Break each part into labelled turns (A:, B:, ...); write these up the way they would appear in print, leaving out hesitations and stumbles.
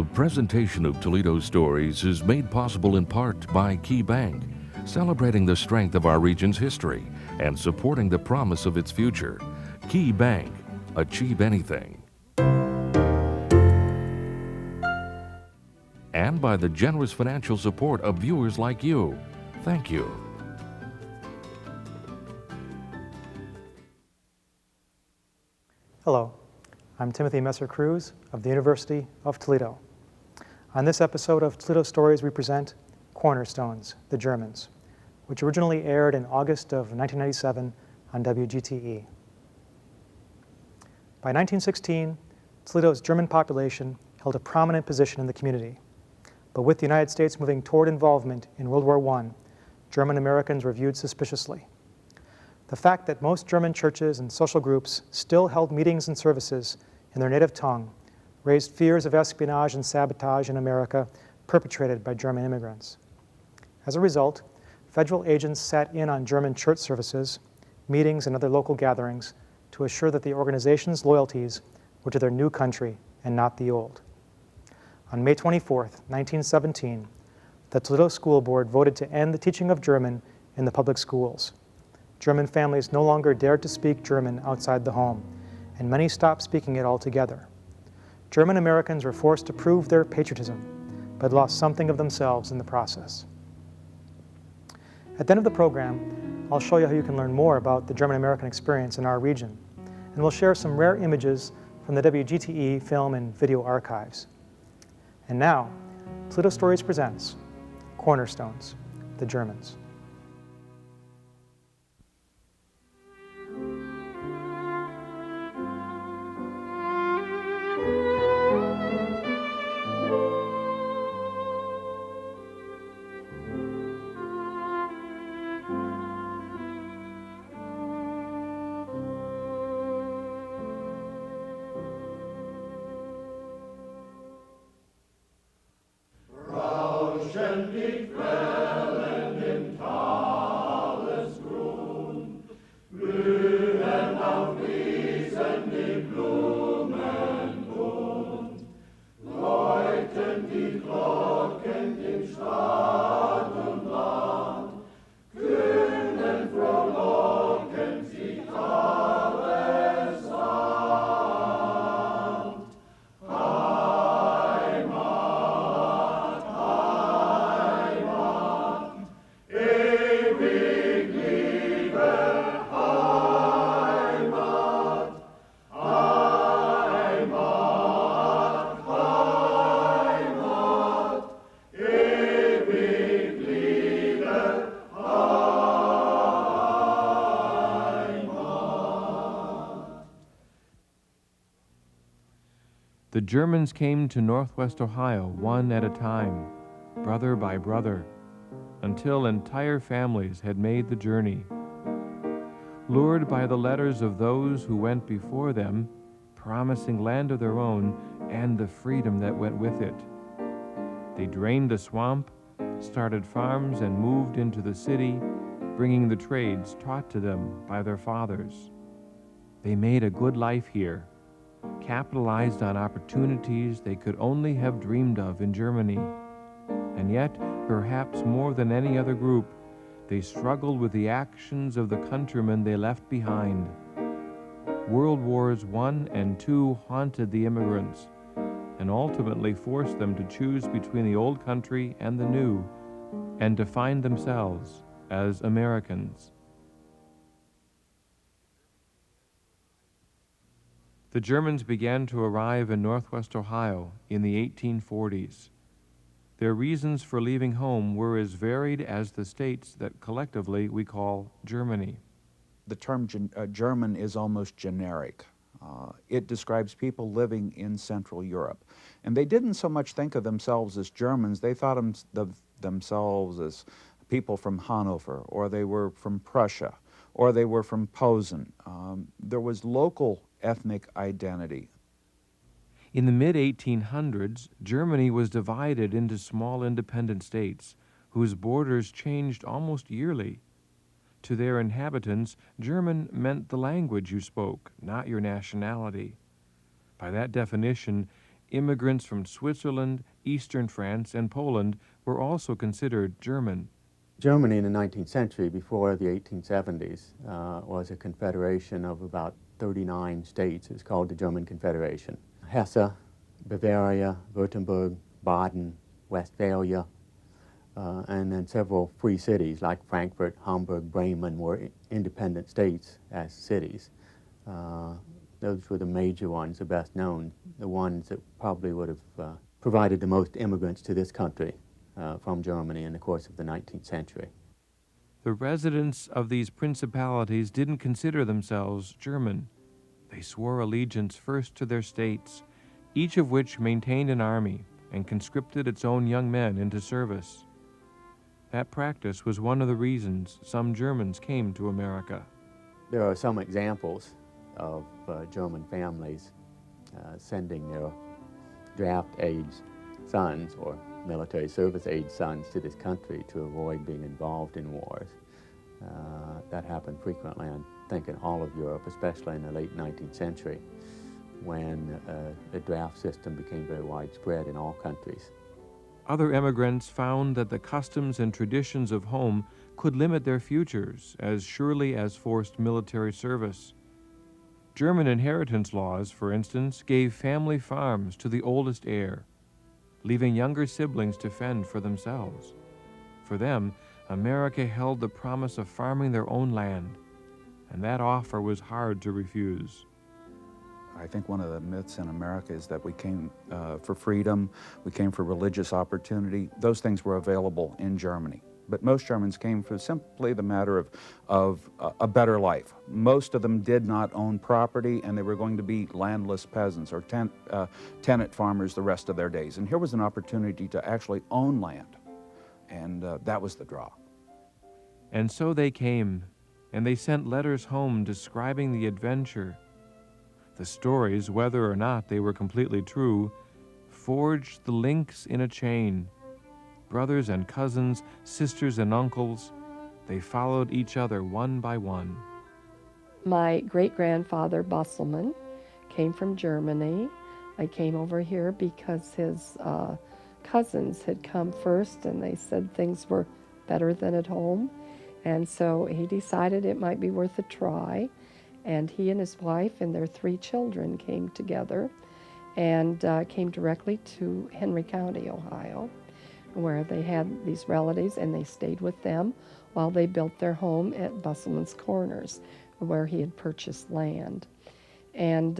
A: The presentation of Toledo Stories is made possible in part by Key Bank, celebrating the strength of our region's history and supporting the promise of its future. Key Bank, achieve anything. And by the generous financial support of viewers like you. Thank you.
B: Hello, I'm Timothy Messer-Cruz of the University of Toledo. On this episode of Toledo Stories, we present Cornerstones, the Germans, which originally aired in August of 1997 on WGTE. By 1916, Toledo's German population held a prominent position in the community. But with the United States moving toward involvement in World War I, German Americans were viewed suspiciously. The fact that most German churches and social groups still held meetings and services in their native tongue raised fears of espionage and sabotage in America perpetrated by German immigrants. As a result, federal agents sat in on German church services, meetings, and other local gatherings to assure that the organization's loyalties were to their new country and not the old. On May 24, 1917, the Toledo School Board voted to end the teaching of German in the public schools. German families no longer dared to speak German outside the home, and many stopped speaking it altogether. German Americans were forced to prove their patriotism, but lost something of themselves in the process. At the end of the program, I'll show you how you can learn more about the German American experience in our region, and we'll share some rare images from the WGTE film and video archives. And now, Toledo Stories presents Cornerstones, the Germans.
C: The Germans came to Northwest Ohio one at a time, brother by brother, until entire families had made the journey. Lured by the letters of those who went before them, promising land of their own and the freedom that went with it, they drained the swamp, started farms, and moved into the city, bringing the trades taught to them by their fathers. They made a good life here, capitalized on opportunities they could only have dreamed of in Germany. And yet, perhaps more than any other group, they struggled with the actions of the countrymen they left behind. World Wars I and II haunted the immigrants and ultimately forced them to choose between the old country and the new, and to find themselves as Americans. The Germans began to arrive in Northwest Ohio in the 1840s. Their reasons for leaving home were as varied as the states that collectively we call Germany.
D: The term German is almost generic. It describes people living in Central Europe. And they didn't so much think of themselves as Germans, they thought of themselves as people from Hanover, or they were from Prussia, or they were from Posen. There was local ethnic identity.
C: In the mid-1800s, Germany was divided into small independent states whose borders changed almost yearly. To their inhabitants, German meant the language you spoke, not your nationality. By that definition, Immigrants from Switzerland, Eastern France, and Poland were also considered German.
E: Germany in the 19th century, before the 1870s, was a confederation of about 39 states. It's called the German Confederation. Hesse, Bavaria, Württemberg, Baden, Westphalia, and then several free cities like Frankfurt, Hamburg, Bremen were independent states as cities. Those were the major ones, the best known, the ones that probably would have provided the most immigrants to this country from Germany in the course of the 19th century.
C: The residents of these principalities didn't consider themselves German. They swore allegiance first to their states, each of which maintained an army and conscripted its own young men into service. That practice was one of the reasons some Germans came to America.
E: There are some examples of German families sending their draft-age sons or military service-age sons to this country to avoid being involved in wars. That happened frequently, I think, in all of Europe, especially in the late 19th century, when the draft system became very widespread in all countries.
C: Other immigrants found that the customs and traditions of home could limit their futures as surely as forced military service. German inheritance laws, for instance, gave family farms to the oldest heir, leaving younger siblings to fend for themselves. For them, America held the promise of farming their own land, and that offer was hard to refuse.
D: I think one of the myths in America is that we came for freedom, we came for religious opportunity. Those things were available in Germany. But most Germans came for simply the matter of a better life. Most of them did not own property, and they were going to be landless peasants or tenant farmers the rest of their days. And here was an opportunity to actually own land, and that was the draw.
C: And so they came, and they sent letters home describing the adventure. The stories, whether or not they were completely true, forged the links in a chain. Brothers and cousins, sisters and uncles, they followed each other one by one.
F: My great-grandfather, Busselman, came from Germany. I came over here because his cousins had come first, and they said things were better than at home. And so he decided it might be worth a try. And he and his wife and their 3 children came together and came directly to Henry County, Ohio, where they had these relatives, and they stayed with them while they built their home at Busselman's Corners, where he had purchased land. And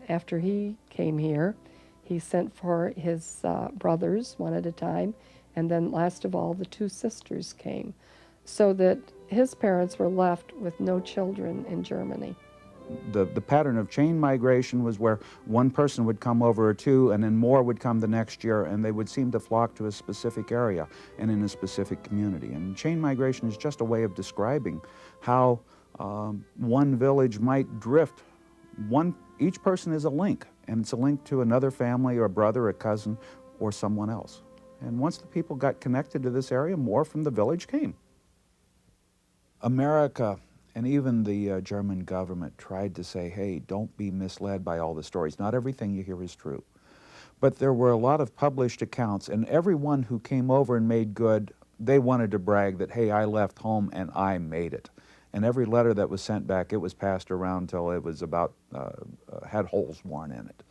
F: after he came here, he sent for his brothers one at a time, and then last of all, the 2 sisters came, so that his parents were left with no children in Germany.
D: The pattern of chain migration was where one person would come over or 2, and then more would come the next year, and they would seem to flock to a specific area and in a specific community. And chain migration is just a way of describing how one village might drift. Each person is a link, and it's a link to another family or a brother, a cousin, or someone else. And once the people got connected to this area, more from the village came. America and even the German government tried to say, hey, don't be misled by all the stories. Not everything you hear is true. But there were a lot of published accounts, and everyone who came over and made good, they wanted to brag that, hey, I left home and I made it. And every letter that was sent back, it was passed around till it was about, had holes worn in it.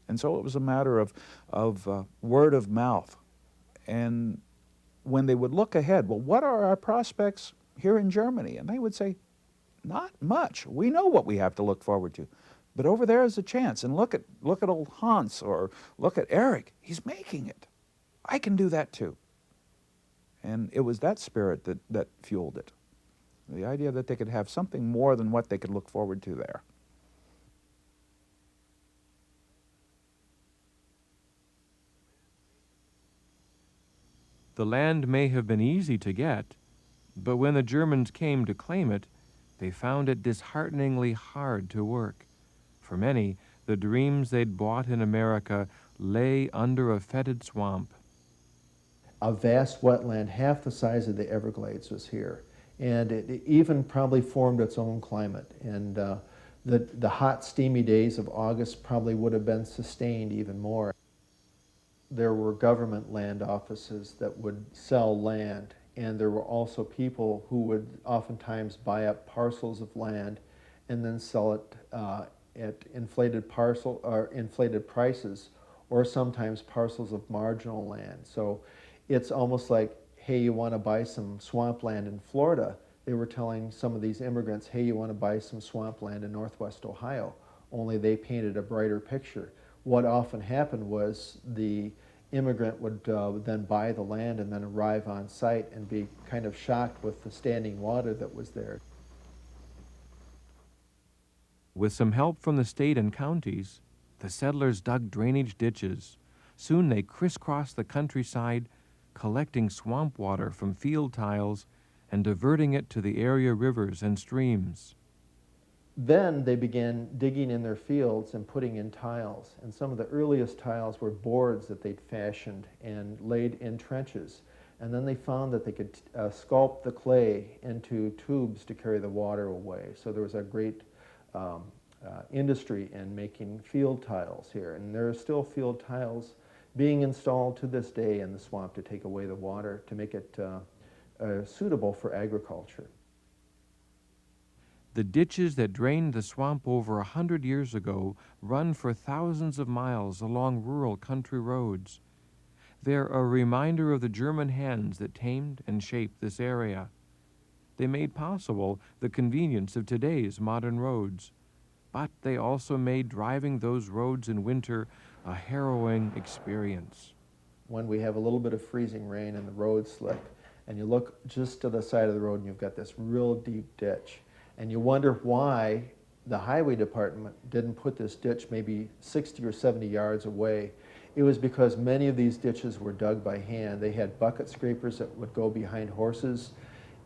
D: And so it was a matter of word of mouth. And when they would look ahead, well, what are our prospects here in Germany? And they would say, not much. We know what we have to look forward to. But over there is a chance. And look at old Hans, or look at Eric. He's making it. I can do that too. And it was that spirit that fueled it. The idea that they could have something more than what they could look forward to there.
C: The land may have been easy to get, but when the Germans came to claim it, they found it dishearteningly hard to work. For many, the dreams they'd bought in America lay under a fetid swamp.
G: A vast wetland, half the size of the Everglades, was here. And it even probably formed its own climate. And the hot, steamy days of August probably would have been sustained even more. there were government land offices that would sell land, and there were also people who would oftentimes buy up parcels of land and then sell it at inflated prices, or sometimes parcels of marginal land. So it's almost like, hey, you want to buy some swampland in Florida? They were telling some of these immigrants, hey, you want to buy some swampland in Northwest Ohio? Only they painted a brighter picture. What often happened was the immigrant would then buy the land and then arrive on site and be kind of shocked with the standing water that was there.
C: With some help from the state and counties, the settlers dug drainage ditches. Soon they crisscrossed the countryside, collecting swamp water from field tiles and diverting it to the area rivers and streams.
G: Then they began digging in their fields and putting in tiles. And some of the earliest tiles were boards that they'd fashioned and laid in trenches. And then they found that they could sculpt the clay into tubes to carry the water away. So there was a great industry in making field tiles here. And there are still field tiles being installed to this day in the swamp to take away the water, to make it suitable for agriculture.
C: The ditches that drained the swamp over 100 years ago run for thousands of miles along rural country roads. They're a reminder of the German hands that tamed and shaped this area. They made possible the convenience of today's modern roads, but they also made driving those roads in winter a harrowing experience.
G: When we have a little bit of freezing rain and the road slick, and you look just to the side of the road and you've got this real deep ditch, and you wonder why the highway department didn't put this ditch maybe 60 or 70 yards away. It was because many of these ditches were dug by hand. They had bucket scrapers that would go behind horses,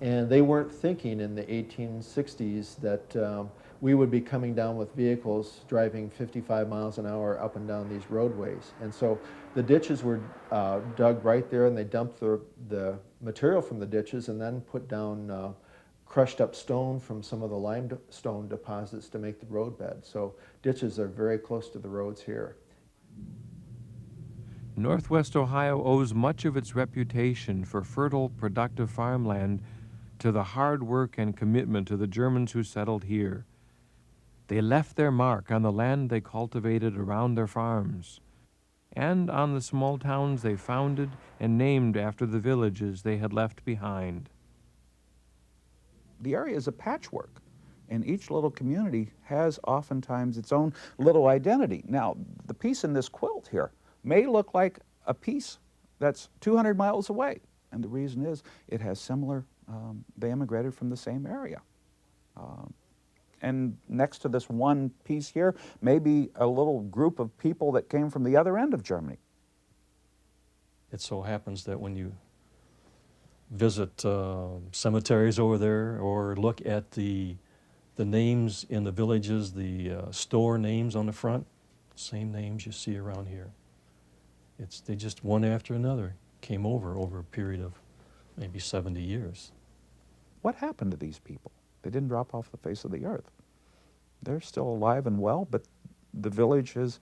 G: and they weren't thinking in the 1860s that we would be coming down with vehicles driving 55 miles an hour up and down these roadways. And so the ditches were dug right there, and they dumped the material from the ditches and then put down crushed up stone from some of the limestone deposits to make the roadbed. So ditches are very close to the roads here.
C: Northwest Ohio owes much of its reputation for fertile, productive farmland to the hard work and commitment of the Germans who settled here. They left their mark on the land they cultivated around their farms, and on the small towns they founded and named after the villages they had left behind.
D: The area is a patchwork, and each little community has oftentimes its own little identity. Now, the piece in this quilt here may look like a piece that's 200 miles away, and the reason is it has similar, they immigrated from the same area. And next to this one piece here may be a little group of people that came from the other end of Germany.
H: It so happens that when you visit cemeteries over there or look at the names in the villages, the store names on the front, same names you see around here. They just one after another came over a period of maybe 70 years.
D: What happened to these people? They didn't drop off the face of the earth. They're still alive and well, but the village has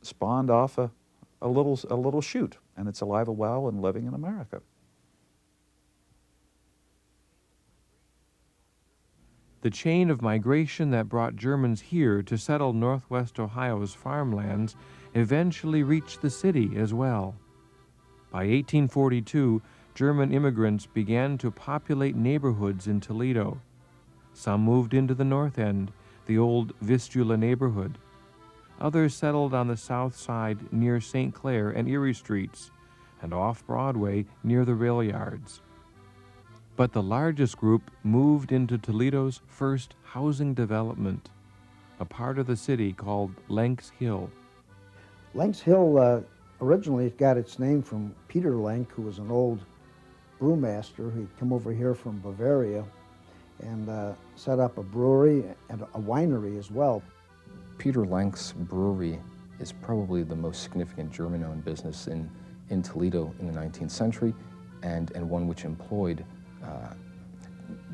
D: spawned off a little shoot, and it's alive and well and living in America.
C: The chain of migration that brought Germans here to settle Northwest Ohio's farmlands eventually reached the city as well. By 1842, German immigrants began to populate neighborhoods in Toledo. Some moved into the North End, the old Vistula neighborhood. Others settled on the south side near St. Clair and Erie Streets, and off Broadway near the rail yards. But the largest group moved into Toledo's first housing development, a part of the city called Lenks Hill.
I: Lenks Hill originally got its name from Peter Lenk, who was an old brewmaster. He'd come over here from Bavaria and set up a brewery and a winery as well.
J: Peter Lenk's brewery is probably the most significant German-owned business in Toledo in the 19th century, and one which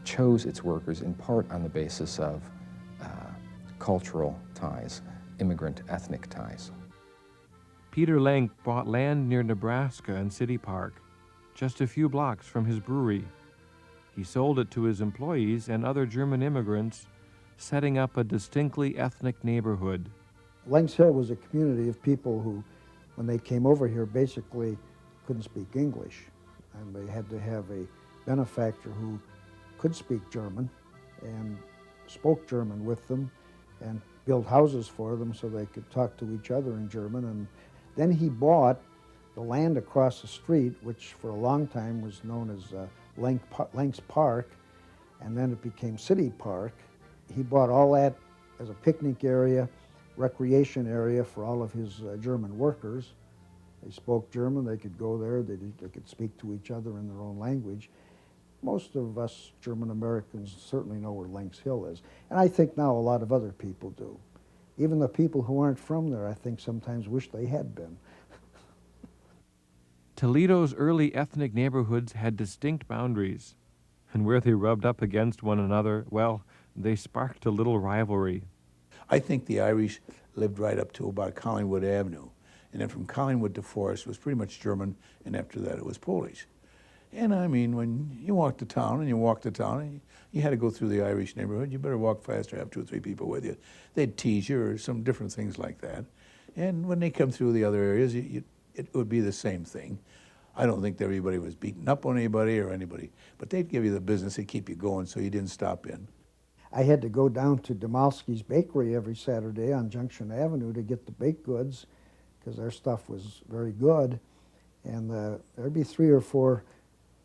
J: chose its workers in part on the basis of cultural ties, immigrant ethnic ties.
C: Peter Lenk bought land near Nebraska and City Park, just a few blocks from his brewery. He sold it to his employees and other German immigrants, setting up a distinctly ethnic neighborhood.
I: Langs Hill was a community of people who, when they came over here, basically couldn't speak English. And they had to have a benefactor who could speak German and spoke German with them and built houses for them so they could talk to each other in German. And then he bought the land across the street, which for a long time was known as Lanks Park, and then it became City Park. He bought all that as a picnic area, recreation area for all of his German workers. They spoke German, they could go there, they could speak to each other in their own language. Most of us German Americans certainly know where Lanks Hill is, and I think now a lot of other people do. Even the people who aren't from there, I think sometimes wish they had been.
C: Toledo's early ethnic neighborhoods had distinct boundaries, and where they rubbed up against one another, well, they sparked a little rivalry.
K: I think the Irish lived right up to about Collingwood Avenue, and then from Collingwood to Forest was pretty much German, and after that it was Polish. And I mean, when you walked to town and you had to go through the Irish neighborhood, you better walk fast or have 2 or 3 people with you. They'd tease you or some different things like that. And when they come through the other areas, it would be the same thing. I don't think that everybody was beating up on anybody or anybody, but they'd give you the business, they'd keep you going so you didn't stop in.
I: I had to go down to Demalski's Bakery every Saturday on Junction Avenue to get the baked goods because their stuff was very good. And there'd be 3 or 4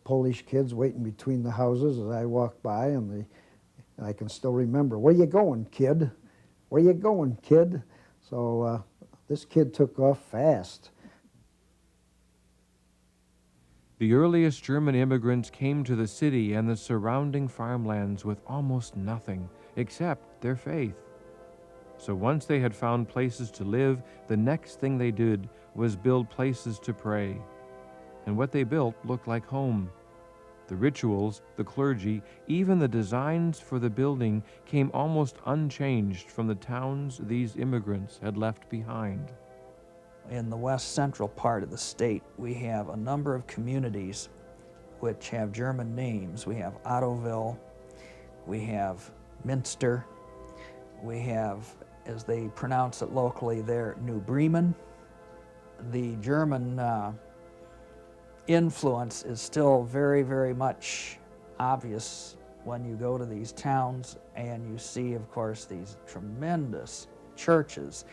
I: Polish kids waiting between the houses as I walked by, and I can still remember, "Where you going, kid? Where you going, kid?" So this kid took off fast.
C: The earliest German immigrants came to the city and the surrounding farmlands with almost nothing except their faith. So once they had found places to live, the next thing they did was build places to pray. And what they built looked like home. The rituals, the clergy, even the designs for the building came almost unchanged from the towns these immigrants had left behind.
L: In the west central part of the state, we have a number of communities which have German names. We have Ottoville, we have Minster, we have, as they pronounce it locally there, New Bremen. The German influence is still very, very much obvious when you go to these towns and you see, of course, these tremendous churches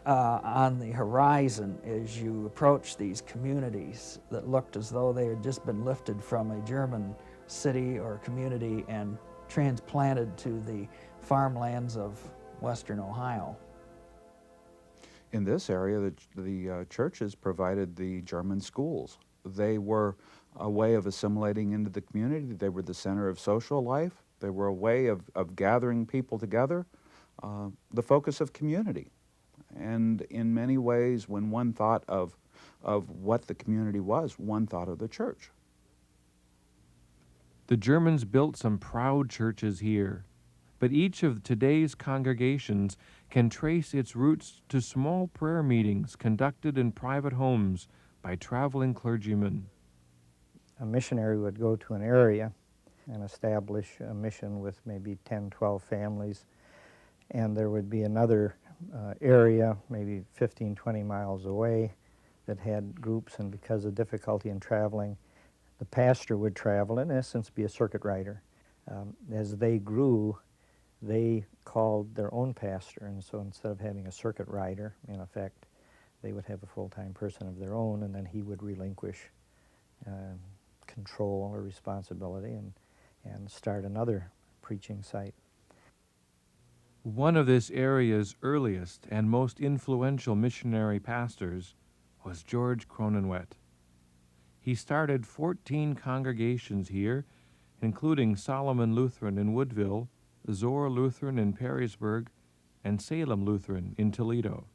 L: on the horizon as you approach these communities that looked as though they had just been lifted from a German city or community and transplanted to the farmlands of western Ohio.
D: In this area, the churches provided the German schools. They were a way of assimilating into the community. They were the center of social life. They were a way of gathering people together, the focus of community. And in many ways, when one thought of what the community was, one thought of the church.
C: The Germans built some proud churches here, but each of today's congregations can trace its roots to small prayer meetings conducted in private homes by traveling clergymen.
M: A missionary would go to an area and establish a mission with maybe 10, 12 families, and there would be another area, maybe 15, 20 miles away, that had groups, and because of difficulty in traveling, the pastor would travel, in essence, be a circuit rider. As they grew, they called their own pastor, and so instead of having a circuit rider, in effect, they would have a full-time person of their own, and then he would relinquish control or responsibility and start another preaching site.
C: One of this area's earliest and most influential missionary pastors was George Cronenwet. He started 14 congregations here, including Solomon Lutheran in Woodville, Zoar Lutheran in Perrysburg, and Salem Lutheran in Toledo.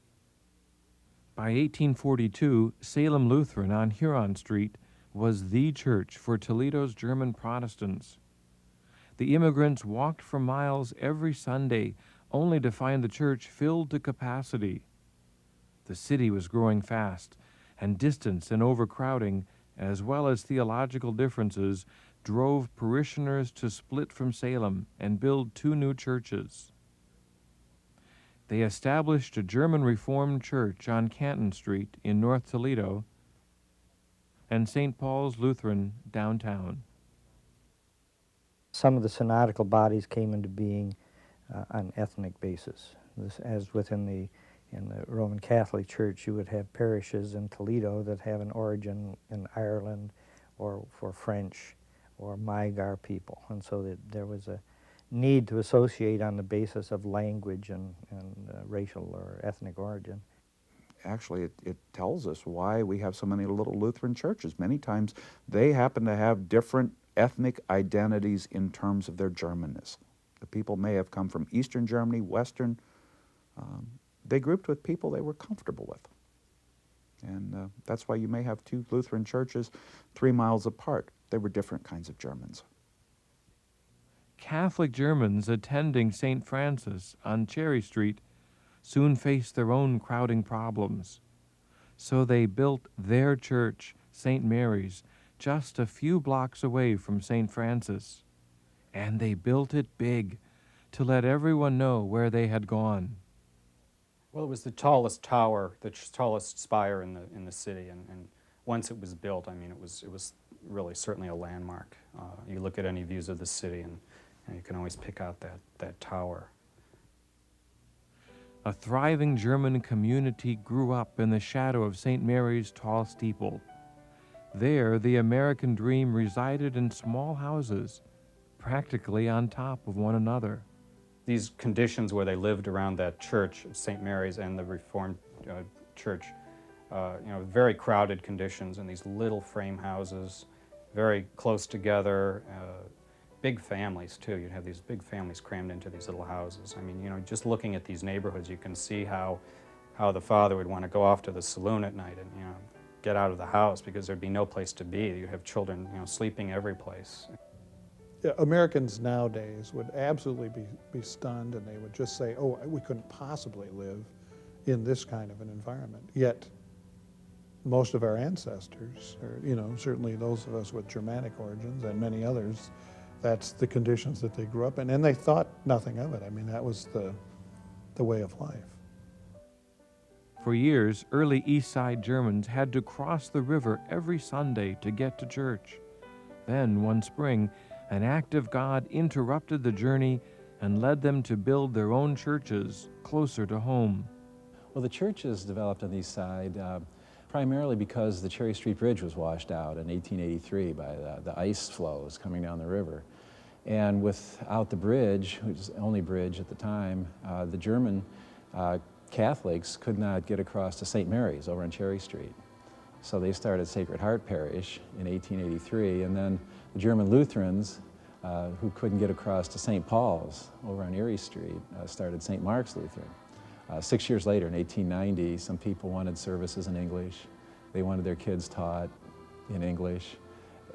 C: By 1842, Salem Lutheran on Huron Street was the church for Toledo's German Protestants. The immigrants walked for miles every Sunday only to find the church filled to capacity. The city was growing fast, and distance and overcrowding, as well as theological differences, drove parishioners to split from Salem and build 2 new churches. They established a German Reformed church on Canton Street in North Toledo and St. Paul's Lutheran downtown.
M: Some of the synodical bodies came into being on ethnic basis. As in the Roman Catholic Church, you would have parishes in Toledo that have an origin in Ireland or for French or Magyar people. And so there was a need to associate on the basis of language and racial or ethnic origin.
D: Actually, it tells us why we have so many little Lutheran churches. Many times they happen to have different ethnic identities in terms of their Germanness. The people may have come from Eastern Germany, Western. They grouped with people they were comfortable with. And that's why you may have 2 Lutheran churches 3 miles apart. They were different kinds of Germans.
C: Catholic Germans attending St. Francis on Cherry Street soon faced their own crowding problems. So they built their church, St. Mary's, just a few blocks away from St. Francis. And they built it big to let everyone know where they had gone.
N: Well, it was the tallest tower, the tallest spire in the city, and once it was built, I mean, it was really certainly a landmark. You look at any views of the city, and you can always pick out that tower.
C: A thriving German community grew up in the shadow of St. Mary's tall steeple. There, the American dream resided in small houses, practically on top of one another.
N: These conditions where they lived around that church, St. Mary's, and the Reformed church, very crowded conditions in these little frame houses, very close together, big families too. You'd have these big families crammed into these little houses. I mean, just looking at these neighborhoods, you can see how the father would want to go off to the saloon at night and, get out of the house because there'd be no place to be. You'd have children, sleeping every place.
O: Yeah, Americans nowadays would absolutely be stunned, and they would just say, oh, we couldn't possibly live in this kind of an environment. Yet, most of our ancestors, or, certainly those of us with Germanic origins and many others, that's the conditions that they grew up in, and they thought nothing of it. I mean, that was the way of life.
C: For years, early East Side Germans had to cross the river every Sunday to get to church. Then, one spring, an act of God interrupted the journey and led them to build their own churches closer to home.
P: Well, the churches developed on the East Side primarily because the Cherry Street Bridge was washed out in 1883 by the ice flows coming down the river. And without the bridge, which was the only bridge at the time, the German Catholics could not get across to St. Mary's over on Cherry Street. So they started Sacred Heart Parish in 1883, and then the German Lutherans, who couldn't get across to St. Paul's over on Erie Street, started St. Mark's Lutheran. 6 years later, in 1890, some people wanted services in English. They wanted their kids taught in English,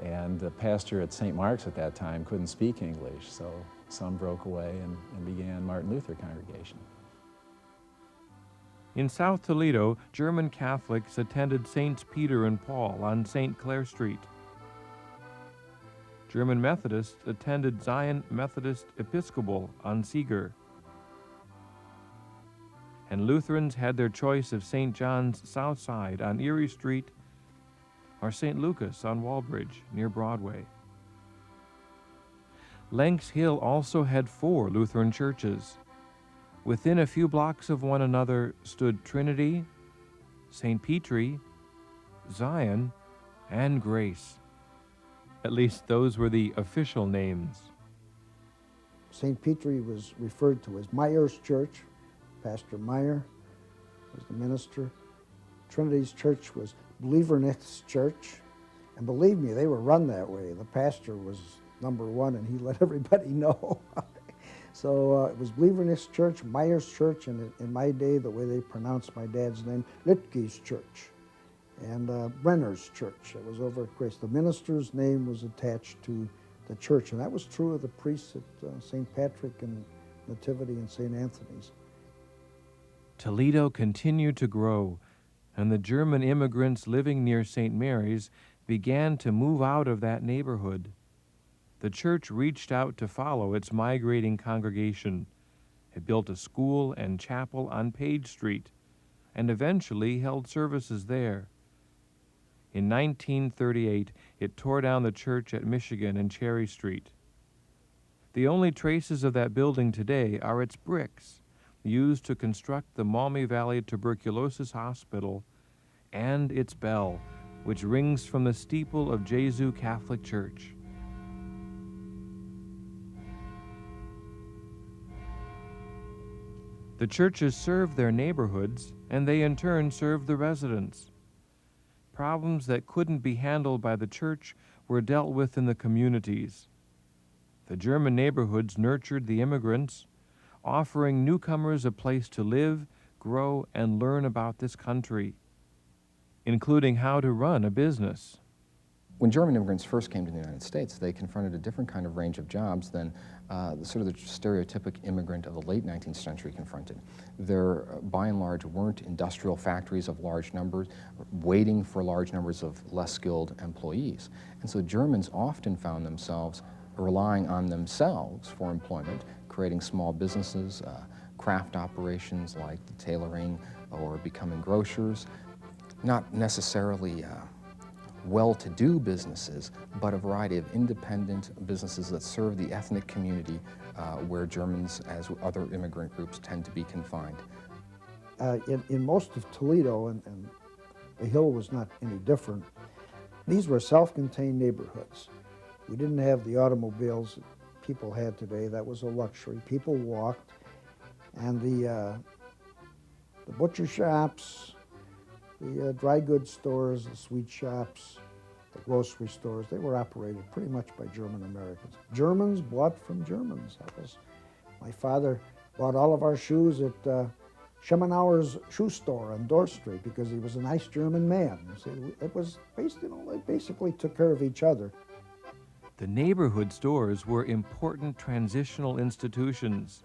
P: and the pastor at St. Mark's at that time couldn't speak English, so some broke away and began Martin Luther Congregation.
C: In South Toledo, German Catholics attended Saints Peter and Paul on St. Clair Street. German Methodists attended Zion Methodist Episcopal on Seeger. And Lutherans had their choice of St. John's South Side on Erie Street or St. Lucas on Walbridge near Broadway. Lanks Hill also had 4 Lutheran churches. Within a few blocks of one another stood Trinity, St. Petri, Zion, and Grace. At least those were the official names.
I: St. Petri was referred to as Meyer's Church. Pastor Meyer was the minister. Trinity's church was Believernicht's Church. And believe me, they were run that way. The pastor was number 1, and he let everybody know. So it was Believernicht's Church, Meyer's Church, and in my day, the way they pronounced my dad's name, Littke's Church, and Brenner's Church. It was over at Grace. The minister's name was attached to the church, and that was true of the priests at St. Patrick and Nativity and St. Anthony's.
C: Toledo continued to grow, and the German immigrants living near St. Mary's began to move out of that neighborhood. The church reached out to follow its migrating congregation. It built a school and chapel on Page Street, and eventually held services there. In 1938, it tore down the church at Michigan and Cherry Street. The only traces of that building today are its bricks, used to construct the Maumee Valley Tuberculosis Hospital, and its bell, which rings from the steeple of Jesu Catholic Church. The churches served their neighborhoods, and they in turn served the residents. Problems that couldn't be handled by the church were dealt with in the communities. The German neighborhoods nurtured the immigrants, offering newcomers a place to live, grow, and learn about this country, including how to run a business.
J: When German immigrants first came to the United States, they confronted a different kind of range of jobs than the stereotypic immigrant of the late 19th century confronted. There, by and large, weren't industrial factories of large numbers, waiting for large numbers of less skilled employees. And so Germans often found themselves relying on themselves for employment, creating small businesses, craft operations like the tailoring or becoming grocers, not necessarily well-to-do businesses, but a variety of independent businesses that serve the ethnic community where Germans, as other immigrant groups, tend to be confined.
I: In most of Toledo, and the Hill was not any different, these were self-contained neighborhoods. We didn't have the automobiles that people had today. That was a luxury. People walked, and the butcher shops, the dry goods stores, the sweet shops, the grocery stores, they were operated pretty much by German Americans. Germans bought from Germans. My father bought all of our shoes at Schemenauer's shoe store on Dorr Street because he was a nice German man. See, it was based, they basically took care of each other.
C: The neighborhood stores were important transitional institutions.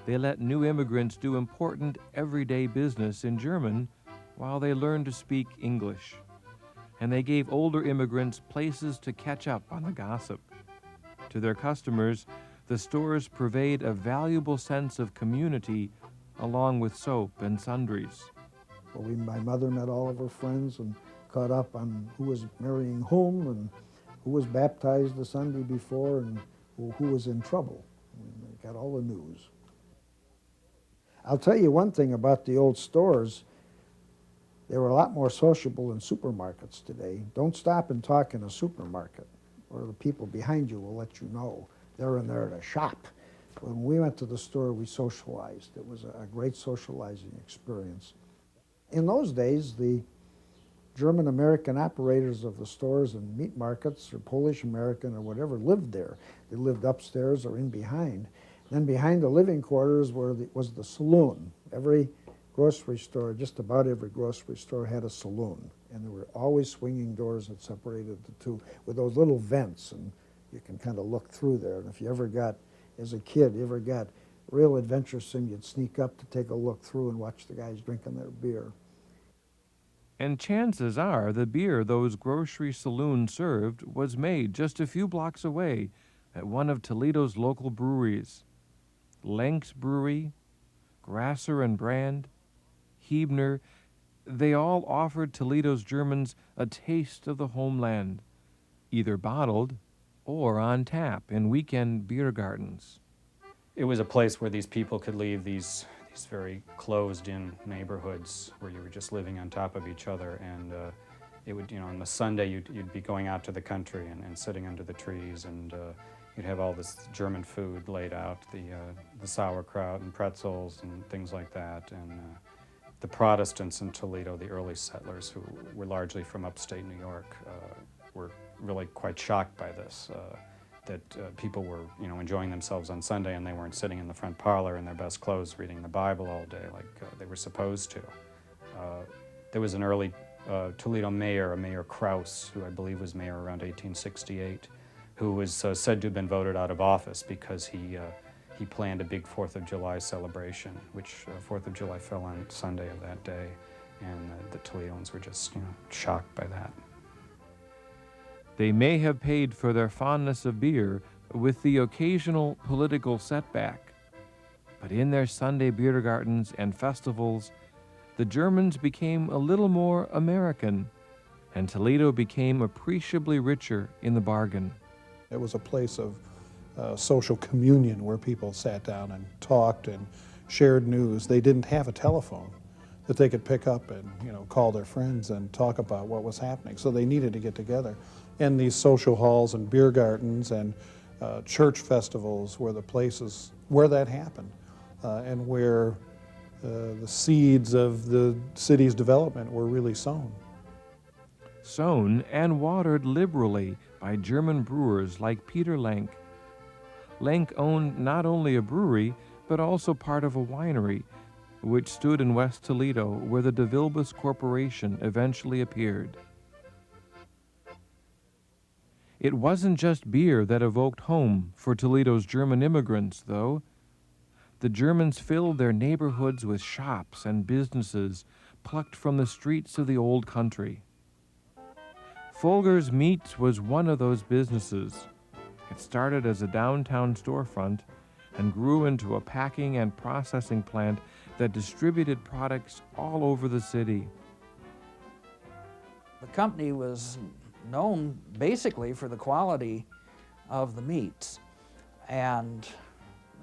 C: They let new immigrants do important everyday business in German while they learned to speak English. And they gave older immigrants places to catch up on the gossip. To their customers, the stores purveyed a valuable sense of community along with soap and sundries.
I: Well, my mother met all of her friends and caught up on who was marrying whom and who was baptized the Sunday before and who was in trouble. They got all the news. I'll tell you one thing about the old stores. They were a lot more sociable than supermarkets today. Don't stop and talk in a supermarket, or the people behind you will let you know. They're in there to shop. When we went to the store, we socialized. It was a great socializing experience. In those days, the German-American operators of the stores and meat markets, or Polish-American or whatever, lived there. They lived upstairs or in behind. Then behind the living quarters was the saloon. Every grocery store, just about every grocery store had a saloon, and there were always swinging doors that separated the two with those little vents, and you can kind of look through there. And if you ever got, as a kid, you ever got real adventuresome, you'd sneak up to take a look through and watch the guys drinking their beer.
C: And chances are the beer those grocery saloons served was made just a few blocks away at one of Toledo's local breweries. Lenk's Brewery, Grasser and Brand, Hebner, they all offered Toledo's Germans a taste of the homeland, either bottled or on tap in weekend beer gardens.
N: It was a place where these people could leave these very closed-in neighborhoods where you were just living on top of each other, and it would, on the Sunday you'd be going out to the country and sitting under the trees, and you'd have all this German food laid out, the sauerkraut and pretzels and things like that, and the Protestants in Toledo, the early settlers who were largely from upstate New York, were really quite shocked by this. That people were, enjoying themselves on Sunday and they weren't sitting in the front parlor in their best clothes reading the Bible all day like they were supposed to. There was an early Toledo mayor, Mayor Krause, who I believe was mayor around 1868, who was said to have been voted out of office because he he planned a big 4th of July celebration, which 4th of July fell on Sunday of that day, and the Toledoans were just, shocked by that.
C: They may have paid for their fondness of beer with the occasional political setback, but in their Sunday beer gardens and festivals, the Germans became a little more American, and Toledo became appreciably richer in the bargain.
O: It was a place of social communion where people sat down and talked and shared news. They didn't have a telephone that they could pick up and call their friends and talk about what was happening. So they needed to get together. And these social halls and beer gardens and church festivals were the places where that happened and where the seeds of the city's development were really sown.
C: Sown and watered liberally by German brewers like Peter Lenk. Lenk owned not only a brewery, but also part of a winery, which stood in West Toledo, where the De Vilbus Corporation eventually appeared. It wasn't just beer that evoked home for Toledo's German immigrants, though. The Germans filled their neighborhoods with shops and businesses plucked from the streets of the old country. Folger's Meats was one of those businesses. It started as a downtown storefront and grew into a packing and processing plant that distributed products all over the city.
L: The company was known basically for the quality of the meats and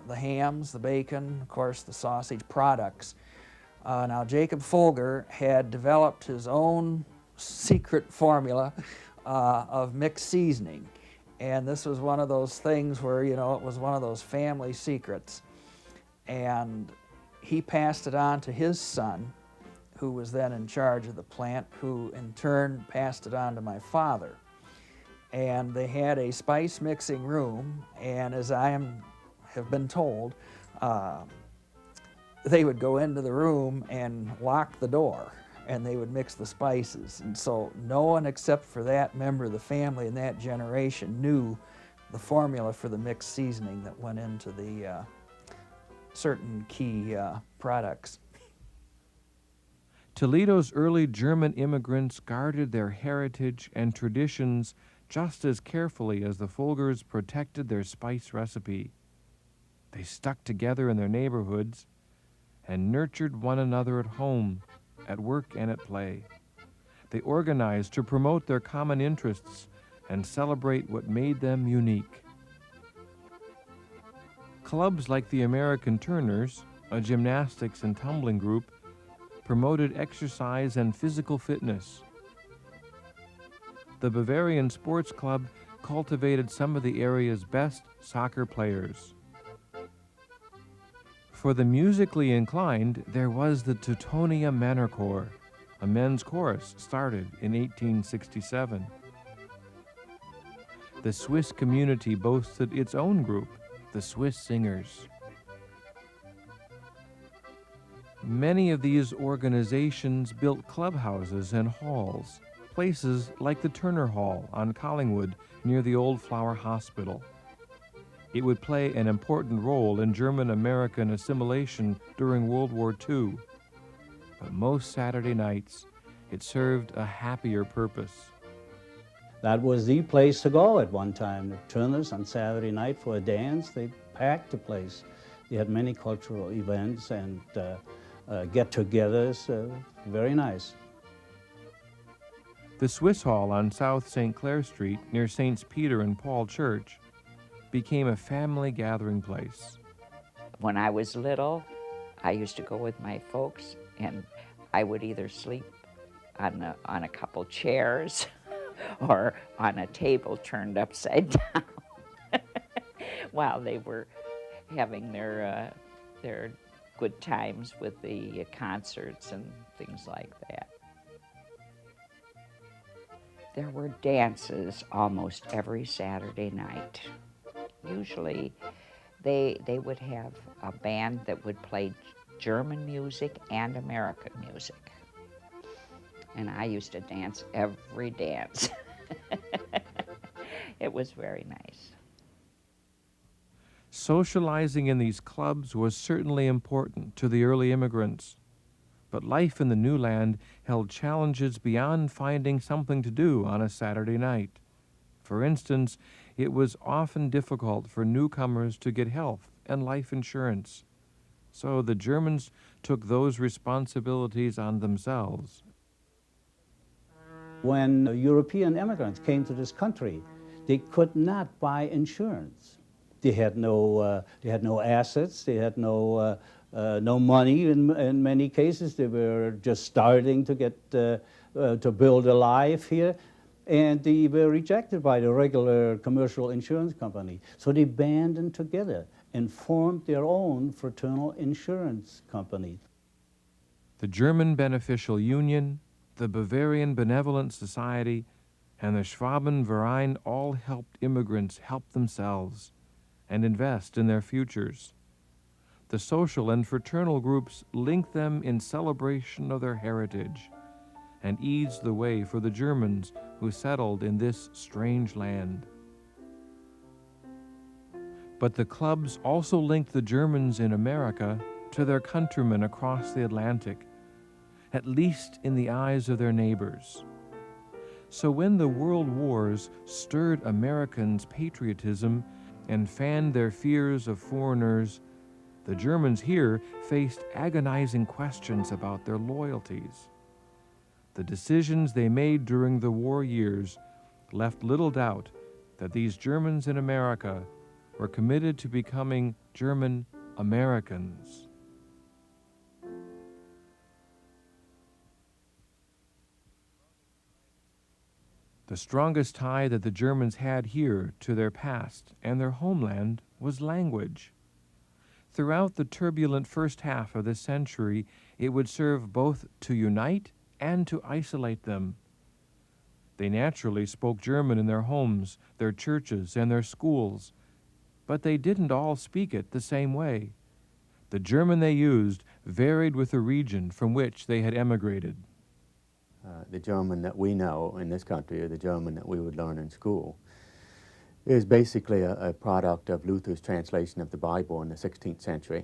L: the hams, the bacon, of course the sausage products. Now Jacob Folger had developed his own secret formula of mixed seasoning, and this was one of those things where it was one of those family secrets, and he passed it on to his son, who was then in charge of the plant, who in turn passed it on to my father. And they had a spice mixing room, and as I have been told, they would go into the room and lock the door, and they would mix the spices. And so no one except for that member of the family in that generation knew the formula for the mixed seasoning that went into the certain key products.
C: Toledo's early German immigrants guarded their heritage and traditions just as carefully as the Folgers protected their spice recipe. They stuck together in their neighborhoods and nurtured one another at home, at work, and at play. They organized to promote their common interests and celebrate what made them unique. Clubs like the American Turners, a gymnastics and tumbling group, promoted exercise and physical fitness. The Bavarian Sports Club cultivated some of the area's best soccer players. For the musically inclined, there was the Teutonia Männerchor, a men's chorus started in 1867. The Swiss community boasted its own group, the Swiss Singers. Many of these organizations built clubhouses and halls, places like the Turner Hall on Collingwood near the old Flower Hospital. It would play an important role in German-American assimilation during World War II, but most Saturday nights it served a happier purpose.
Q: That was the place to go at one time. The Turners on Saturday night for a dance, they packed the place. They had many cultural events and get-togethers, very nice.
C: The Swiss Hall on South St. Clair Street near Saints Peter and Paul Church became a family gathering place.
R: When I was little, I used to go with my folks, and I would either sleep on a couple chairs or on a table turned upside down while they were having their good times with the concerts and things like that. There were dances almost every Saturday night. Usually they would have a band that would play German music and American music. And I used to dance every dance. It was very nice.
C: Socializing in these clubs was certainly important to the early immigrants, but life in the new land held challenges beyond finding something to do on a Saturday night. For instance, it was often difficult for newcomers to get health and life insurance, so the Germans took those responsibilities on themselves.
Q: When European immigrants came to this country, they could not buy insurance. They had no assets. They had no money. In many cases, they were just starting to get to build a life here, and they were rejected by the regular commercial insurance company. So they banded together and formed their own fraternal insurance company.
C: The German Beneficial Union, the Bavarian Benevolent Society, and the Schwabenverein all helped immigrants help themselves and invest in their futures. The social and fraternal groups linked them in celebration of their heritage and eased the way for the Germans who settled in this strange land. But the clubs also linked the Germans in America to their countrymen across the Atlantic, at least in the eyes of their neighbors. So when the world wars stirred Americans' patriotism and fanned their fears of foreigners, the Germans here faced agonizing questions about their loyalties. The decisions they made during the war years left little doubt that these Germans in America were committed to becoming German Americans. The strongest tie that the Germans had here to their past and their homeland was language. Throughout the turbulent first half of this century, it would serve both to unite and to isolate them. They naturally spoke German in their homes, their churches, and their schools, but they didn't all speak it the same way. The German they used varied with the region from which they had emigrated.
E: The German that we know in this country, or the German that we would learn in school, is basically a product of Luther's translation of the Bible in the 16th century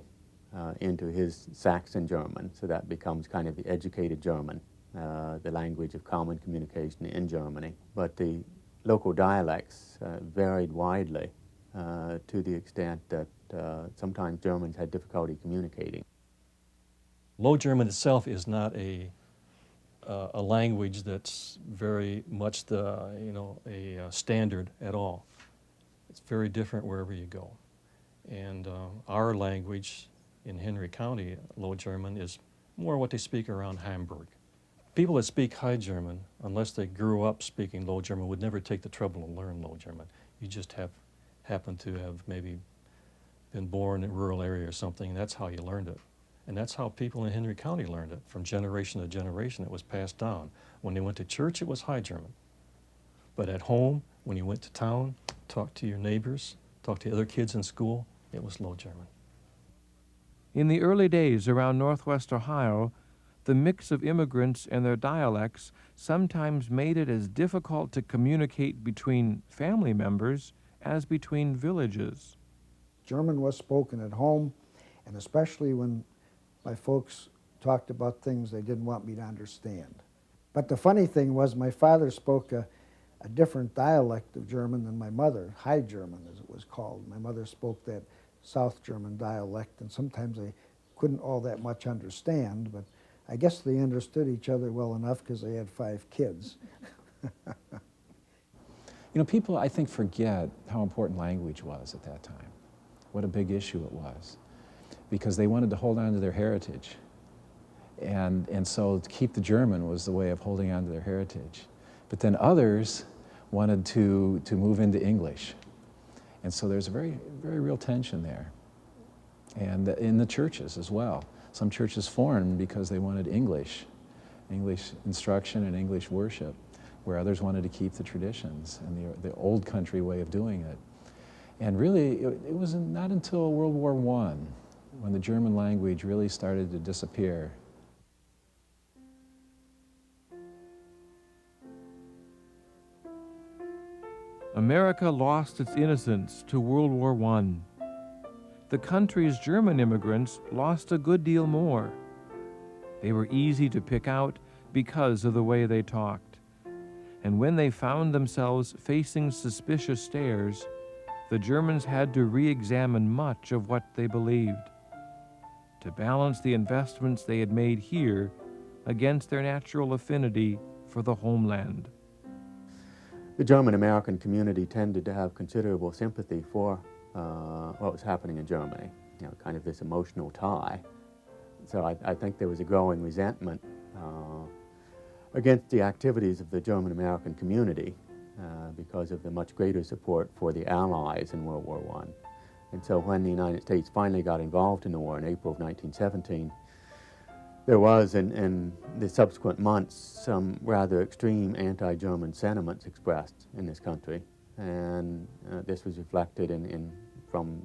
E: into his Saxon German, so that becomes kind of the educated German, the language of common communication in Germany. But the local dialects varied widely to the extent that sometimes Germans had difficulty communicating.
H: Low German itself is not a language that's very much a standard at all. It's very different wherever you go. And our language in Henry County, Low German, is more what they speak around Hamburg. People that speak High German, unless they grew up speaking Low German, would never take the trouble to learn Low German. You just happen to have maybe been born in a rural area or something, and that's how you learned it. And that's how people in Henry County learned it. From generation to generation, it was passed down. When they went to church, it was High German. But at home, when you went to town, talked to your neighbors, talked to other kids in school, it was Low German.
C: In the early days around Northwest Ohio, the mix of immigrants and their dialects sometimes made it as difficult to communicate between family members as between villages.
I: German was spoken at home, and especially when my folks talked about things they didn't want me to understand. But the funny thing was my father spoke a different dialect of German than my mother, High German as it was called. My mother spoke that South German dialect, and sometimes they couldn't all that much understand, but I guess they understood each other well enough because they had 5 kids.
J: You know, people, I think, forget how important language was at that time, what a big issue it was, because they wanted to hold on to their heritage. And so to keep the German was the way of holding on to their heritage. But then others wanted to move into English. And so there's a very, very real tension there. And in the churches as well. Some churches formed because they wanted English instruction and English worship, where others wanted to keep the traditions and the old country way of doing it. And really, it was not until World War I when the German language really started to disappear.
C: America lost its innocence to World War I. the country's German immigrants lost a good deal more. They were easy to pick out because of the way they talked. And when they found themselves facing suspicious stares, the Germans had to re-examine much of what they believed to balance the investments they had made here against their natural affinity for the homeland.
E: The German-American community tended to have considerable sympathy for what was happening in Germany, kind of this emotional tie. So I think there was a growing resentment against the activities of the German-American community because of the much greater support for the Allies in World War I. And so when the United States finally got involved in the war in April of 1917, there was, in the subsequent months, some rather extreme anti-German sentiments expressed in this country. And this was reflected from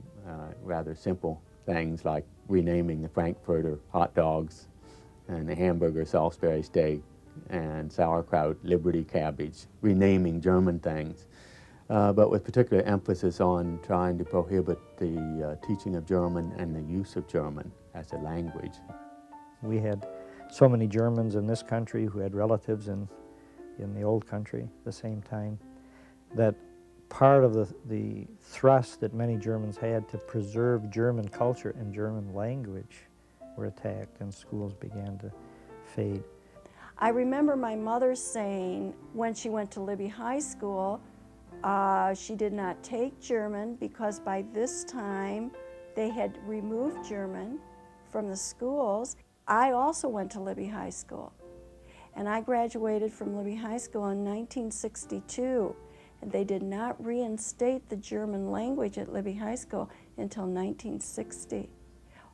E: rather simple things like renaming the Frankfurter hot dogs and the hamburger Salisbury steak and sauerkraut Liberty cabbage, renaming German things, but with particular emphasis on trying to prohibit the teaching of German and the use of German as a language.
M: We had so many Germans in this country who had relatives in the old country at the same time, that part of the thrust that many Germans had to preserve German culture and German language were attacked, and schools began to fade.
S: I remember my mother saying when she went to Libby High School, she did not take German because by this time they had removed German from the schools. I also went to Libby High School, and I graduated from Libby High School in 1962, and they did not reinstate the German language at Libby High School until 1960.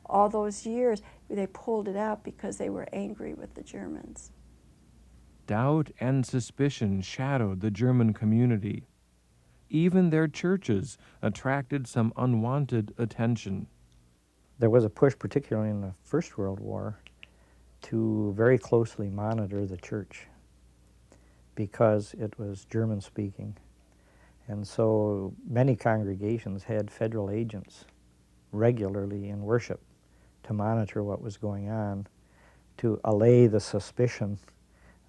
S: All those years, they pulled it out because they were angry with the Germans.
C: Doubt and suspicion shadowed the German community. Even their churches attracted some unwanted attention.
M: There was a push, particularly in the First World War, to very closely monitor the church because it was German-speaking. And so many congregations had federal agents regularly in worship to monitor what was going on, to allay the suspicion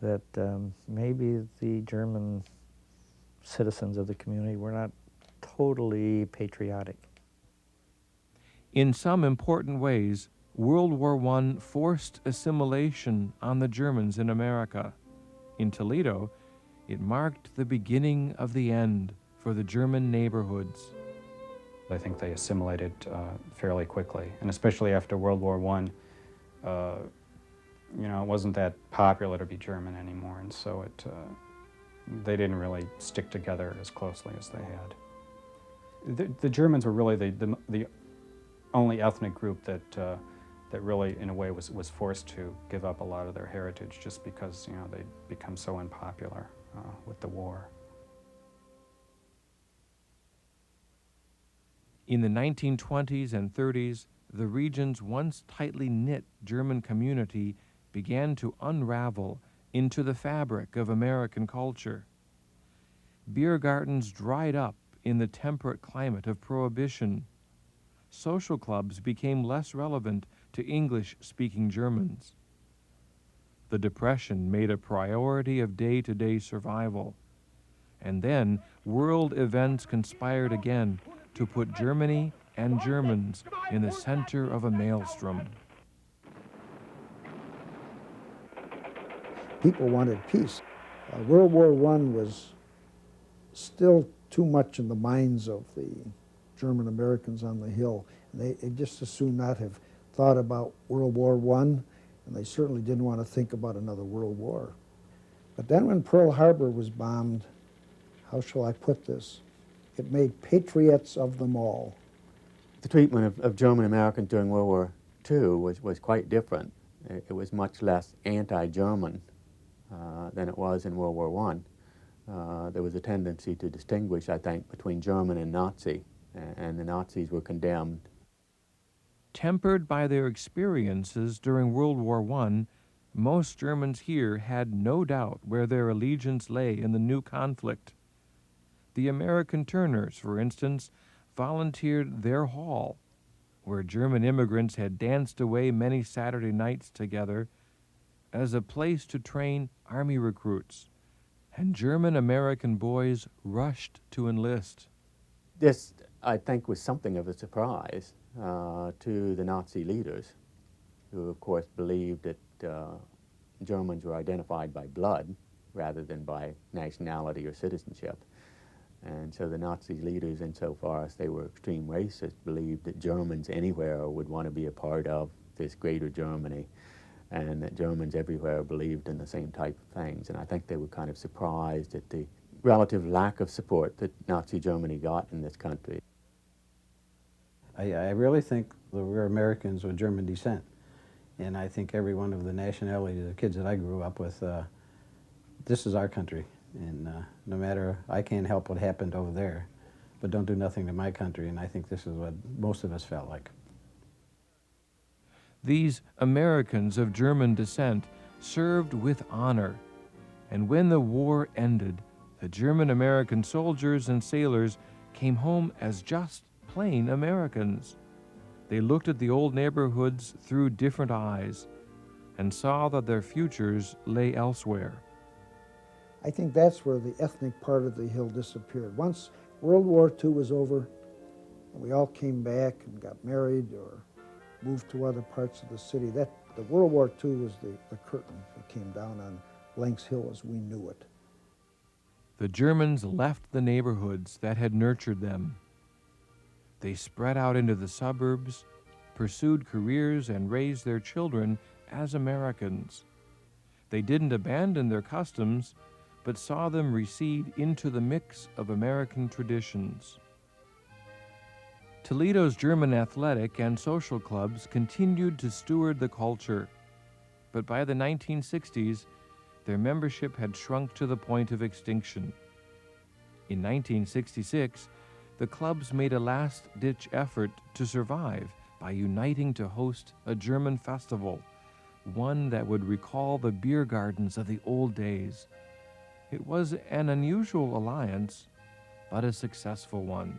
M: that maybe the German citizens of the community were not totally patriotic.
C: In some important ways, World War I forced assimilation on the Germans in America. In Toledo, it marked the beginning of the end for the German neighborhoods.
N: I think they assimilated fairly quickly, and especially after World War I, it wasn't that popular to be German anymore, and so they didn't really stick together as closely as they had. The Germans were really the only ethnic group that really, in a way, was forced to give up a lot of their heritage just because they'd become so unpopular with the war.
C: In the 1920s and 30s, the region's once tightly knit German community began to unravel into the fabric of American culture. Beer gardens dried up in the temperate climate of Prohibition. Social clubs became less relevant to English-speaking Germans. The Depression made a priority of day-to-day survival. And then world events conspired again to put Germany and Germans in the center of a maelstrom.
I: People wanted peace. World War I was still too much in the minds of the German Americans on the Hill. They just as soon not have thought about World War I, and they certainly didn't want to think about another world war. But then when Pearl Harbor was bombed, how shall I put this? It made patriots of them all.
E: The treatment of German Americans during World War II was quite different. It was much less anti-German than it was in World War I. There was a tendency to distinguish, I think, between German and Nazi, and the Nazis were condemned.
C: Tempered by their experiences during World War I, most Germans here had no doubt where their allegiance lay in the new conflict. The American Turners, for instance, volunteered their hall, where German immigrants had danced away many Saturday nights together, as a place to train Army recruits, and German-American boys rushed to enlist.
E: This, I think, was something of a surprise to the Nazi leaders, who, of course, believed that Germans were identified by blood rather than by nationality or citizenship. And so the Nazi leaders, insofar as they were extreme racists, believed that Germans anywhere would want to be a part of this greater Germany, and that Germans everywhere believed in the same type of things. And I think they were kind of surprised at the relative lack of support that Nazi Germany got in this country.
T: I really think that we're Americans with German descent. And I think every one of the nationalities, the kids that I grew up with, this is our country. And no matter, I can't help what happened over there, but don't do nothing to my country. And I think this is what most of us felt like.
C: These Americans of German descent served with honor, and when the war ended, the German-American soldiers and sailors came home as just plain Americans. They looked at the old neighborhoods through different eyes and saw that their futures lay elsewhere.
I: I think that's where the ethnic part of the hill disappeared. Once World War II was over, and we all came back and got married or moved to other parts of the city, the World War II was the curtain that came down on Lanks Hill as we knew it.
C: The Germans left the neighborhoods that had nurtured them. They spread out into the suburbs, pursued careers, and raised their children as Americans. They didn't abandon their customs, but saw them recede into the mix of American traditions. Toledo's German athletic and social clubs continued to steward the culture, but by the 1960s, their membership had shrunk to the point of extinction. In 1966, the clubs made a last-ditch effort to survive by uniting to host a German festival, one that would recall the beer gardens of the old days. It was an unusual alliance, but a successful one.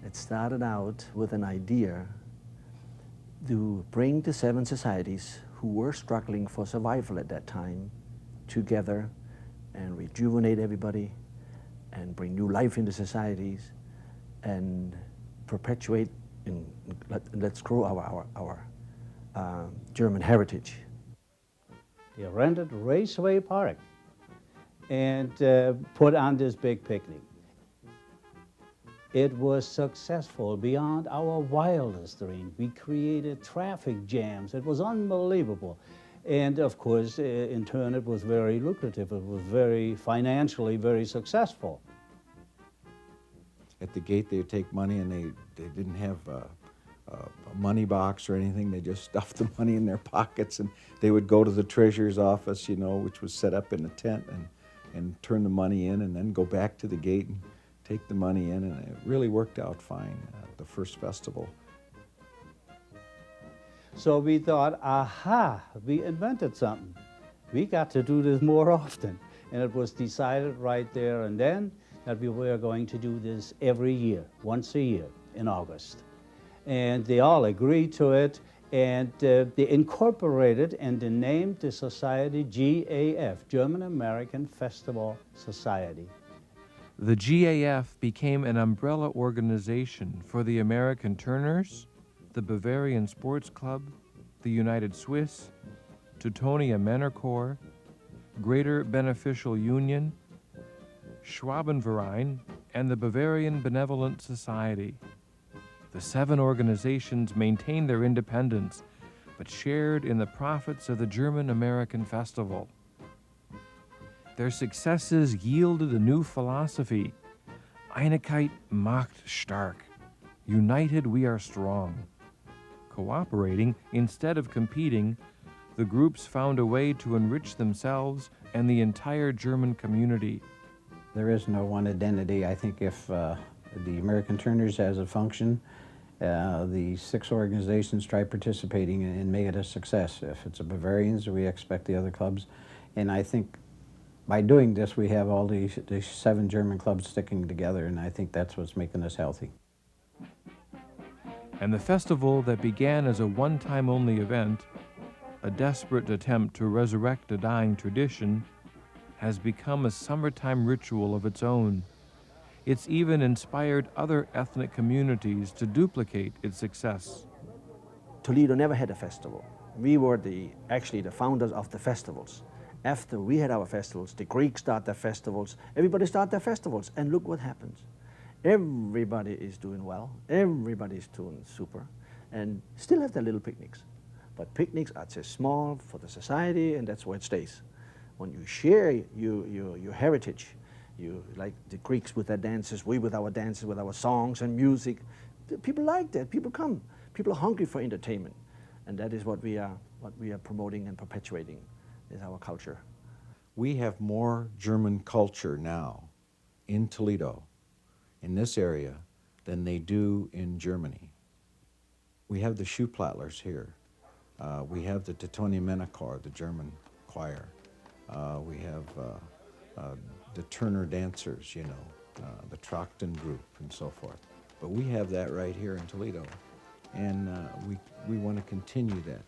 U: It started out with an idea to bring the 7 societies who were struggling for survival at that time together and rejuvenate everybody and bring new life into societies and perpetuate and let's grow our German heritage.
Q: They rented Raceway Park and put on this big picnic. It was successful beyond our wildest dreams. We created traffic jams. It was unbelievable. And of course, in turn, it was very lucrative. It was very financially very successful.
D: At the gate, they would take money, and they didn't have a money box or anything. They just stuffed the money in their pockets, and they would go to the treasurer's office, you know, which was set up in a tent, and turn the money in, and then go back to the gate and take the money in, and it really worked out fine at the first festival.
Q: So we thought, aha, we invented something. We got to do this more often. And it was decided right there and then that we were going to do this every year, once a year in August. And they all agreed to it, and they incorporated and they named the society GAF, German American Festival Society.
C: The GAF became an umbrella organization for the American Turners, the Bavarian Sports Club, the United Swiss, Teutonia Männerchor, Greater Beneficial Union, Schwabenverein, and the Bavarian Benevolent Society. The 7 organizations maintained their independence, but shared in the profits of the German-American Festival. Their successes yielded a new philosophy. Einigkeit macht stark. United we are strong. Cooperating instead of competing, the groups found a way to enrich themselves and the entire German community.
T: There is no one identity. I think if the American Turners has a function, the 6 organizations try participating and make it a success. If it's a Bavarians, we expect the other clubs. And I think by doing this, we have all these 7 German clubs sticking together, and I think that's what's making us healthy.
C: And the festival that began as a one-time only event, a desperate attempt to resurrect a dying tradition, has become a summertime ritual of its own. It's even inspired other ethnic communities to duplicate its success.
U: Toledo never had a festival. We were actually the founders of the festivals. After we had our festivals, the Greeks start their festivals, everybody start their festivals, and look what happens. Everybody is doing well, everybody is doing super, and still have their little picnics. But picnics are just small for the society, and that's where it stays. When you share your heritage, you like the Greeks with their dances, we with our dances, with our songs and music, people like that, people come. People are hungry for entertainment, and that is what we are promoting and perpetuating, is our culture.
D: We have more German culture now in Toledo, in this area, than they do in Germany. We have the Schuhplattlers here. We have the Teutonia Männerchor, the German choir. We have the Turner dancers, you know, the Trachten group and so forth. But we have that right here in Toledo, and we want to continue that.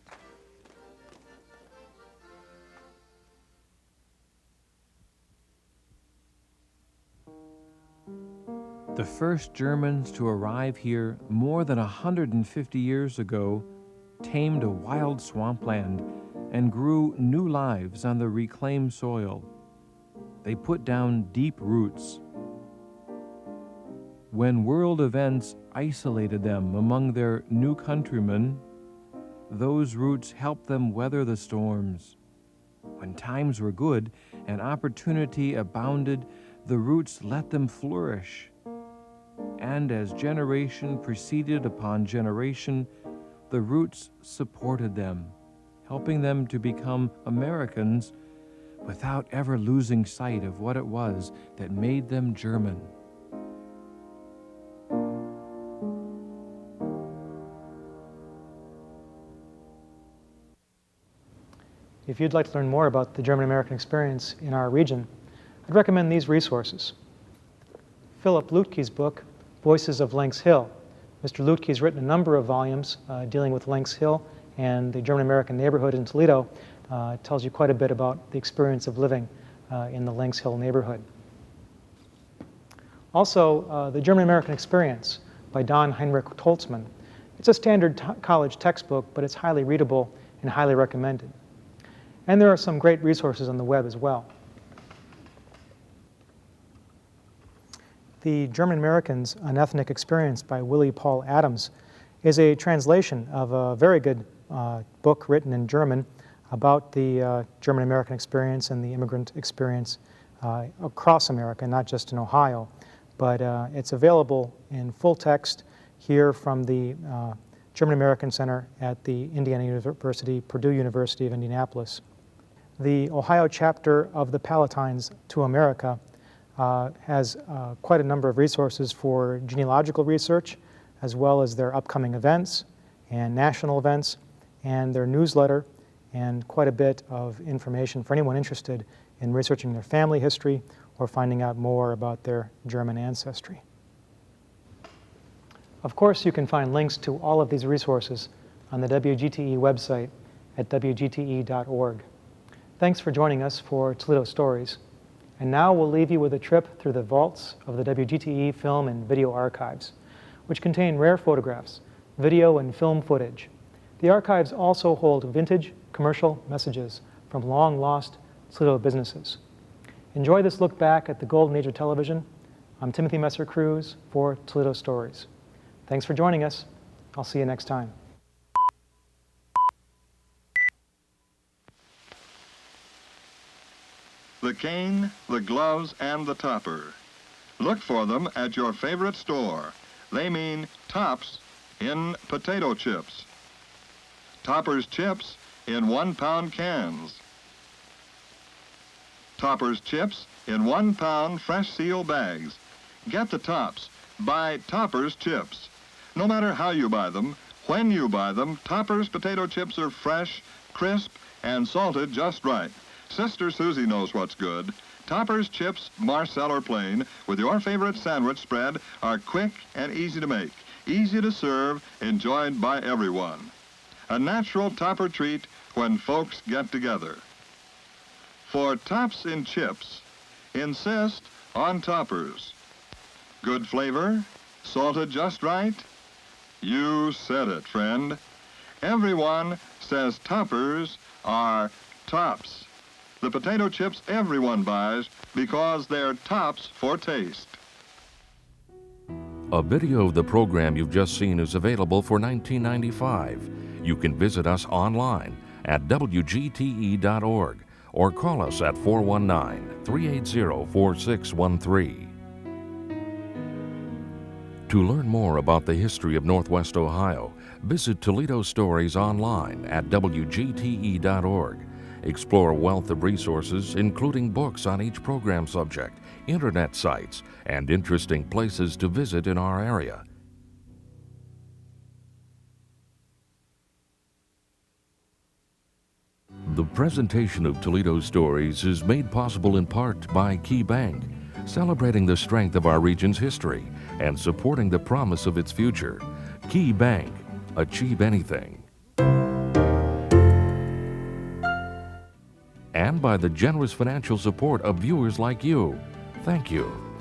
C: The first Germans to arrive here more than 150 years ago tamed a wild swampland and grew new lives on the reclaimed soil. They put down deep roots. When world events isolated them among their new countrymen, those roots helped them weather the storms. When times were good and opportunity abounded, the roots let them flourish. And as generation preceded upon generation, the roots supported them, helping them to become Americans without ever losing sight of what it was that made them German.
B: If you'd like to learn more about the German-American experience in our region, I'd recommend these resources. Philip Lutke's book, Voices of Lynx Hill. Mr. Lutke has written a number of volumes dealing with Lynx Hill and the German-American neighborhood in Toledo. It tells you quite a bit about the experience of living in the Lynx Hill neighborhood. Also, The German-American Experience by Don Heinrich Toltzmann. It's a standard college textbook, but it's highly readable and highly recommended. And there are some great resources on the web as well. The German Americans, An Ethnic Experience by Willie Paul Adams is a translation of a very good book written in German about the German American experience and the immigrant experience across America, not just in Ohio. But it's available in full text here from the German American Center at the Indiana University, Purdue University of Indianapolis. The Ohio chapter of the Palatines to America has quite a number of resources for genealogical research, as well as their upcoming events and national events, and their newsletter, and quite a bit of information for anyone interested in researching their family history or finding out more about their German ancestry. Of course, you can find links to all of these resources on the WGTE website at WGTE.org. Thanks for joining us for Toledo Stories. And now we'll leave you with a trip through the vaults of the WGTE film and video archives, which contain rare photographs, video and film footage. The archives also hold vintage commercial messages from long-lost Toledo businesses. Enjoy this look back at the golden age of television. I'm Timothy Messer-Cruz for Toledo Stories. Thanks for joining us. I'll see you next time.
A: The cane, the gloves, and the topper. Look for them at your favorite store. They mean tops in potato chips. Topper's chips in 1-pound cans. Topper's chips in 1-pound fresh seal bags. Get the tops. Buy Topper's chips. No matter how you buy them, when you buy them, Topper's potato chips are fresh, crisp, and salted just right. Sister Susie knows what's good. Topper's chips, Marcel or plain, with your favorite sandwich spread, are quick and easy to make. easy to serve, enjoyed by everyone. A natural topper treat when folks get together. For tops in chips, insist on toppers. Good flavor, salted just right? You said it, friend. Everyone says toppers are tops. The potato chips everyone buys because they're tops for taste.
F: A video of the program you've just seen is available for $19.95. You can visit us online at WGTE.org or call us at 419-380-4613. To learn more about the history of Northwest Ohio, visit Toledo Stories online at WGTE.org. Explore a wealth of resources, including books on each program subject, internet sites, and interesting places to visit in our area. The presentation of Toledo Stories is made possible in part by Key Bank, celebrating the strength of our region's history and supporting the promise of its future. Key Bank, achieve anything. And by the generous financial support of viewers like you. Thank you.